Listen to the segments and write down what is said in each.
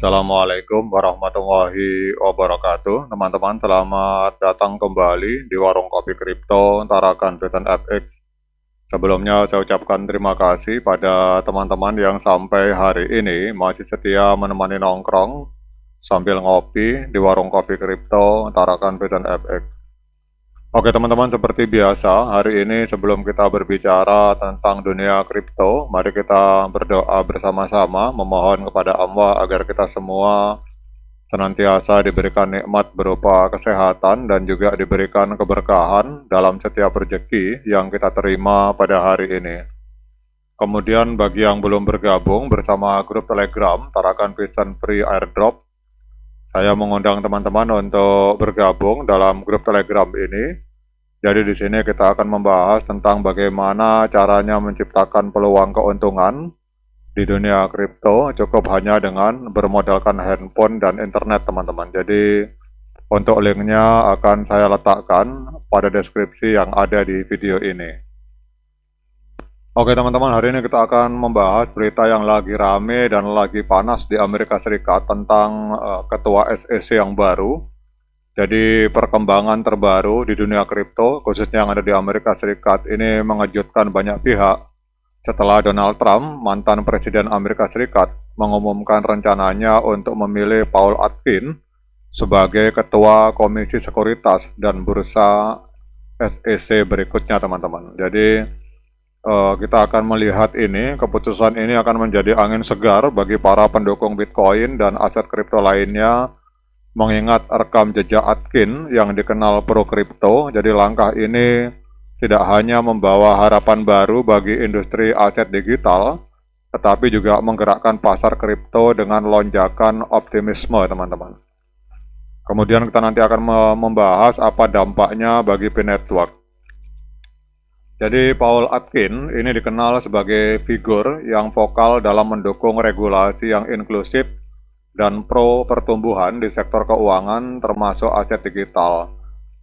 Assalamualaikum warahmatullahi wabarakatuh. Teman-teman, selamat datang kembali di Warung Kopi Kripto Tarakan Beten FX. Sebelumnya saya ucapkan terima kasih pada teman-teman yang sampai hari ini masih setia menemani nongkrong sambil ngopi di Warung Kopi Kripto Tarakan Beten FX. Oke teman-teman, seperti biasa, hari ini sebelum kita berbicara tentang dunia kripto, mari kita berdoa bersama-sama memohon kepada Allah agar kita semua senantiasa diberikan nikmat berupa kesehatan dan juga diberikan keberkahan dalam setiap rezeki yang kita terima pada hari ini. Kemudian bagi yang belum bergabung bersama grup Telegram Tarakan Vision Free Airdrop, saya mengundang teman-teman untuk bergabung dalam grup Telegram ini. Jadi di sini kita akan membahas tentang bagaimana caranya menciptakan peluang keuntungan di dunia kripto cukup hanya dengan bermodalkan handphone dan internet, teman-teman. Jadi untuk linknya akan saya letakkan pada deskripsi yang ada di video ini. Oke teman-teman, hari ini kita akan membahas berita yang lagi rame dan lagi panas di Amerika Serikat tentang ketua SEC yang baru. Jadi perkembangan terbaru di dunia kripto, khususnya yang ada di Amerika Serikat, ini mengejutkan banyak pihak setelah Donald Trump, mantan Presiden Amerika Serikat, mengumumkan rencananya untuk memilih Paul Atkins sebagai Ketua Komisi Sekuritas dan Bursa SEC berikutnya, teman-teman. Jadi kita akan melihat ini, keputusan ini akan menjadi angin segar bagi para pendukung Bitcoin dan aset kripto lainnya, mengingat rekam jejak Atkins yang dikenal pro kripto. Jadi langkah ini tidak hanya membawa harapan baru bagi industri aset digital, tetapi juga menggerakkan pasar kripto dengan lonjakan optimisme, teman-teman. Kemudian kita nanti akan membahas apa dampaknya bagi P-Network. Jadi Paul Atkins ini dikenal sebagai figur yang vokal dalam mendukung regulasi yang inklusif dan pro pertumbuhan di sektor keuangan termasuk aset digital.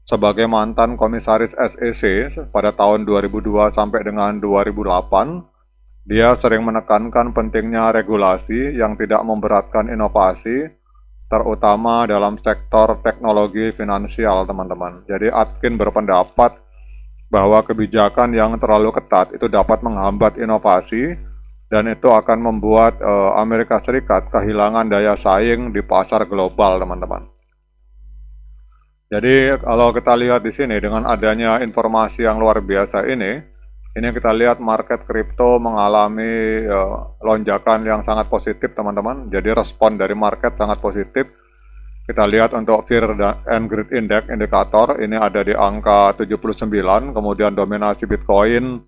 Sebagai mantan komisaris SEC pada tahun 2002 sampai dengan 2008, dia sering menekankan pentingnya regulasi yang tidak memberatkan inovasi, terutama dalam sektor teknologi finansial, teman-teman. Jadi Atkins berpendapat bahwa kebijakan yang terlalu ketat itu dapat menghambat inovasi dan itu akan membuat Amerika Serikat kehilangan daya saing di pasar global, teman-teman. Jadi kalau kita lihat di sini dengan adanya informasi yang luar biasa ini kita lihat market kripto mengalami lonjakan yang sangat positif, teman-teman. Jadi respon dari market sangat positif. Kita lihat untuk Fear and Greed Index indikator ini ada di angka 79, kemudian dominasi Bitcoin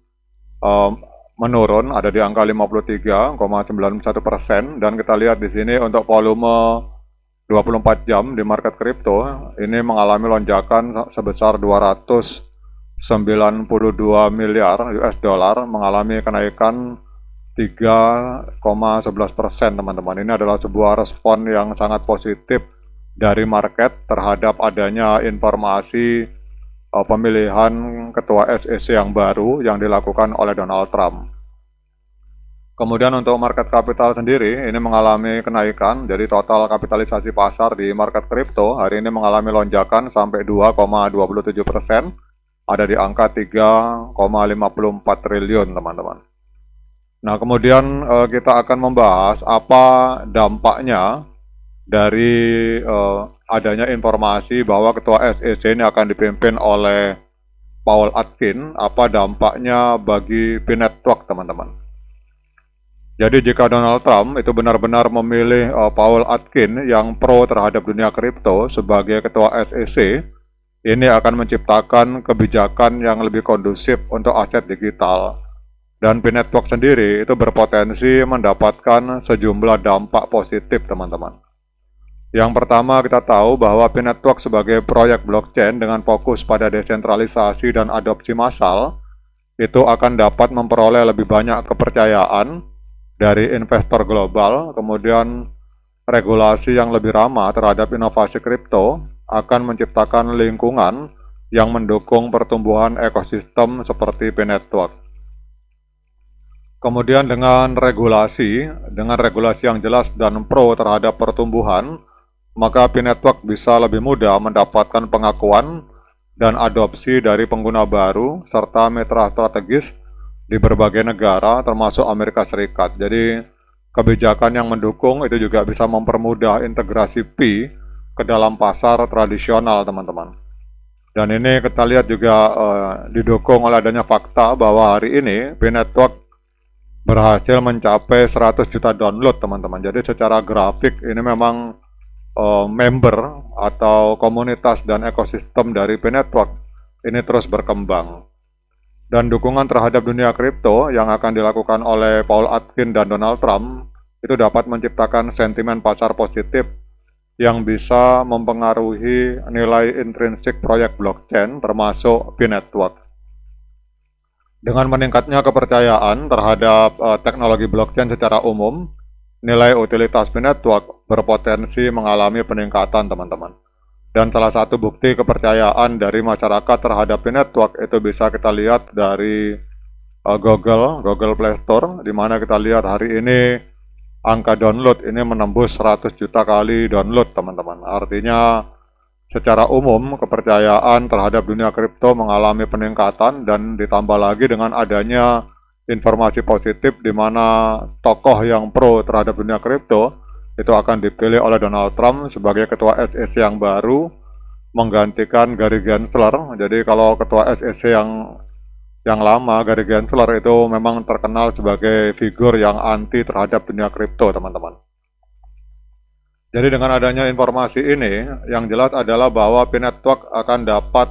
menurun ada di angka 53,91%, dan kita lihat di sini untuk volume 24 jam di market kripto ini mengalami lonjakan sebesar 292 miliar US dollar, mengalami kenaikan 3,11%, teman-teman. Ini adalah sebuah respon yang sangat positif dari market terhadap adanya informasi pemilihan ketua SEC yang baru yang dilakukan oleh Donald Trump. Kemudian untuk market capital sendiri ini mengalami kenaikan, jadi total kapitalisasi pasar di market kripto hari ini mengalami lonjakan sampai 2,27%, ada di angka 3,54 triliun, teman-teman. Nah kemudian kita akan membahas apa dampaknya dari adanya informasi bahwa ketua SEC ini akan dipimpin oleh Paul Atkins, apa dampaknya bagi P-Network, teman-teman. Jadi jika Donald Trump itu benar-benar memilih Paul Atkins yang pro terhadap dunia kripto sebagai ketua SEC, ini akan menciptakan kebijakan yang lebih kondusif untuk aset digital. Dan P-Network sendiri itu berpotensi mendapatkan sejumlah dampak positif, teman-teman. Yang pertama, kita tahu bahwa P-Network sebagai proyek blockchain dengan fokus pada desentralisasi dan adopsi massal itu akan dapat memperoleh lebih banyak kepercayaan dari investor global. Kemudian regulasi yang lebih ramah terhadap inovasi kripto akan menciptakan lingkungan yang mendukung pertumbuhan ekosistem seperti P-Network. Kemudian dengan regulasi yang jelas dan pro terhadap pertumbuhan, maka P-Network bisa lebih mudah mendapatkan pengakuan dan adopsi dari pengguna baru serta mitra strategis di berbagai negara termasuk Amerika Serikat. Jadi kebijakan yang mendukung itu juga bisa mempermudah integrasi Pi ke dalam pasar tradisional, teman-teman. Dan ini kita lihat juga didukung oleh adanya fakta bahwa hari ini P-Network berhasil mencapai 100 juta download, teman-teman. Jadi secara grafik ini memang member atau komunitas dan ekosistem dari P-Network ini terus berkembang. Dan dukungan terhadap dunia kripto yang akan dilakukan oleh Paul Atkins dan Donald Trump itu dapat menciptakan sentimen pasar positif yang bisa mempengaruhi nilai intrinsik proyek blockchain termasuk P-Network. Dengan meningkatnya kepercayaan terhadap teknologi blockchain secara umum, nilai utilitas P-Network berpotensi mengalami peningkatan, teman-teman. Dan salah satu bukti kepercayaan dari masyarakat terhadap P-Network itu bisa kita lihat dari Google Play Store, di mana kita lihat hari ini angka download ini menembus 100 juta kali download, teman-teman. Artinya secara umum, kepercayaan terhadap dunia kripto mengalami peningkatan dan ditambah lagi dengan adanya informasi positif di mana tokoh yang pro terhadap dunia kripto itu akan dipilih oleh Donald Trump sebagai ketua SEC yang baru menggantikan Gary Gensler. Jadi kalau ketua SEC yang lama, Gary Gensler itu memang terkenal sebagai figur yang anti terhadap dunia kripto, teman-teman. Jadi dengan adanya informasi ini, yang jelas adalah bahwa P-Network akan dapat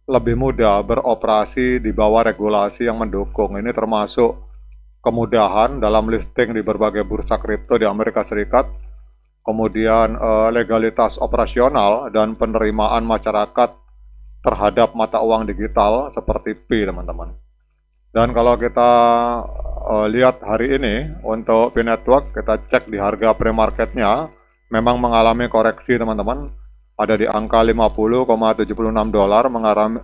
lebih mudah beroperasi di bawah regulasi yang mendukung. Ini termasuk kemudahan dalam listing di berbagai bursa kripto di Amerika Serikat, kemudian legalitas operasional dan penerimaan masyarakat terhadap mata uang digital seperti Pi, teman-teman. Dan kalau kita lihat hari ini untuk P-Network, kita cek di harga pre-marketnya, memang mengalami koreksi, teman-teman. Ada di angka 50,76 dolar,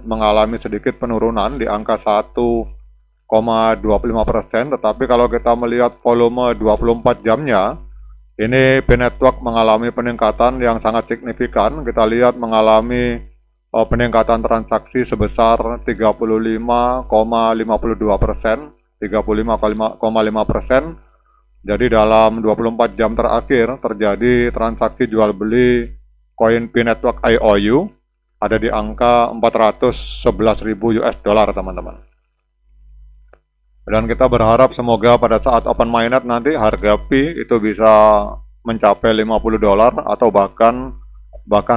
mengalami sedikit penurunan di angka 1,25%. Tetapi kalau kita melihat volume 24 jamnya, ini P-Network mengalami peningkatan yang sangat signifikan. Kita lihat mengalami peningkatan transaksi sebesar 35,52%, 35,5%. Jadi dalam 24 jam terakhir terjadi transaksi jual beli koin P-Network IOU ada di angka 411.000 US dollar, teman-teman. Dan kita berharap semoga pada saat open mainnet nanti harga Pi itu bisa mencapai 50 dolar atau bahkan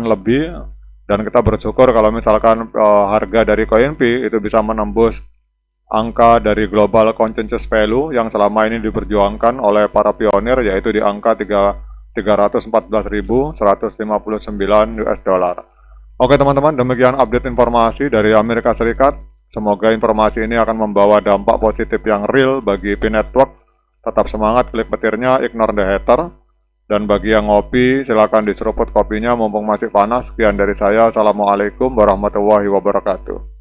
lebih. Dan kita bersyukur kalau misalkan harga dari koin Pi itu bisa menembus angka dari global consensus value yang selama ini diperjuangkan oleh para pionir, yaitu di angka 314.159 US dollar. Oke, teman-teman, demikian update informasi dari Amerika Serikat. Semoga informasi ini akan membawa dampak positif yang real bagi P-Network. Tetap semangat, klik petirnya, ignore the hater. Dan bagi yang ngopi, silakan diseruput kopinya mumpung masih panas. Sekian dari saya. Assalamualaikum warahmatullahi wabarakatuh.